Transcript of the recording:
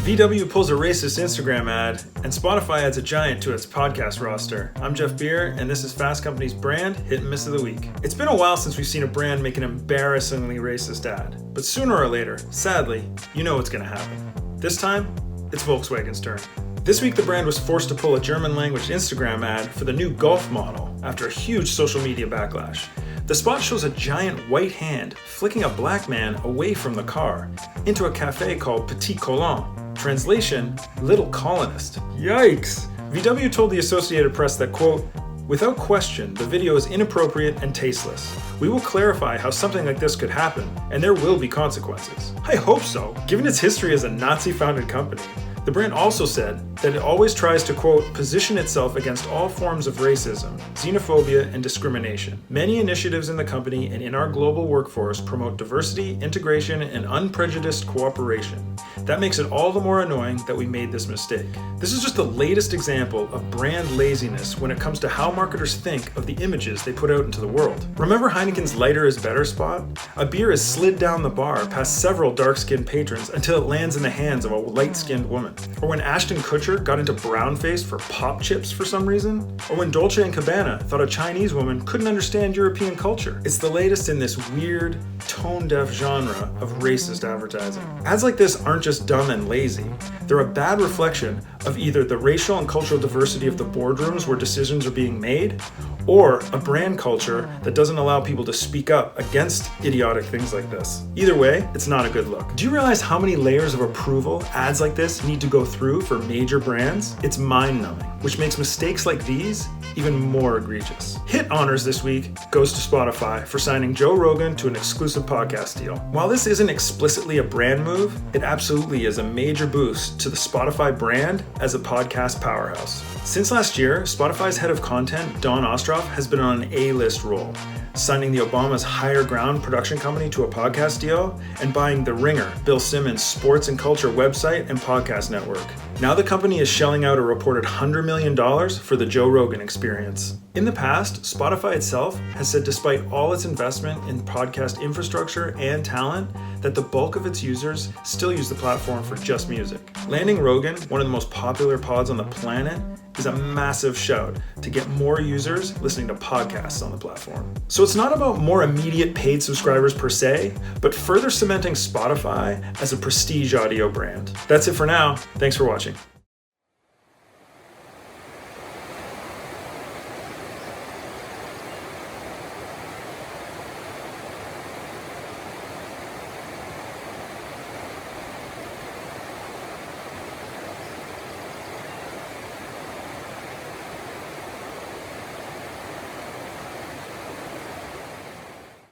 VW pulls a racist Instagram ad, and Spotify adds a giant to its podcast roster. I'm Jeff Beer, and this is Fast Company's brand hit and miss of the week. It's been a while since we've seen a brand make an embarrassingly racist ad, but sooner or later, sadly, you know what's going to happen. This time, it's Volkswagen's turn. This week, the brand was forced to pull a German-language Instagram ad for the new Golf model after a huge social media backlash. The spot shows a giant white hand flicking a black man away from the car into a cafe called Petit Colon. Translation, Little Colonist. Yikes! VW told the Associated Press that, quote, "Without question, the video is inappropriate and tasteless. We will clarify how something like this could happen, and there will be consequences." I hope so, given its history as a Nazi-founded company. The brand also said that it always tries to, quote, "position itself against all forms of racism, xenophobia, and discrimination. Many initiatives in the company and in our global workforce promote diversity, integration, and unprejudiced cooperation. That makes it all the more annoying that we made this mistake." This is just the latest example of brand laziness when it comes to how marketers think of the images they put out into the world. Remember Heineken's lighter is better spot? A beer is slid down the bar past several dark-skinned patrons until it lands in the hands of a light-skinned woman. Or when Ashton Kutcher got into brownface for pop chips for some reason. Or when Dolce & Gabbana thought a Chinese woman couldn't understand European culture. It's the latest in this weird, tone-deaf genre of racist advertising. Ads like this aren't just dumb and lazy. They're a bad reflection of either the racial and cultural diversity of the boardrooms where decisions are being made, or a brand culture that doesn't allow people to speak up against idiotic things like this. Either way, it's not a good look. Do you realize how many layers of approval ads like this need to go through for major brands? It's mind-numbing, which makes mistakes like these even more egregious. Hit honors this week goes to Spotify for signing Joe Rogan to an exclusive podcast deal. While this isn't explicitly a brand move, it absolutely is a major boost to the Spotify brand as a podcast powerhouse. Since last year, Spotify's head of content, Dawn Ostroff, has been on an A-list role, signing the Obama's Higher Ground production company to a podcast deal, and buying The Ringer, Bill Simmons' sports and culture website and podcast network. Now the company is shelling out a reported $100 million for the Joe Rogan experience. In the past, Spotify itself has said despite all its investment in podcast infrastructure and talent, that the bulk of its users still use the platform for just music. Landing Rogan, one of the most popular pods on the planet, is a massive shout to get more users listening to podcasts on the platform. So it's not about more immediate paid subscribers per se, but further cementing Spotify as a prestige audio brand. That's it for now. Thanks for watching.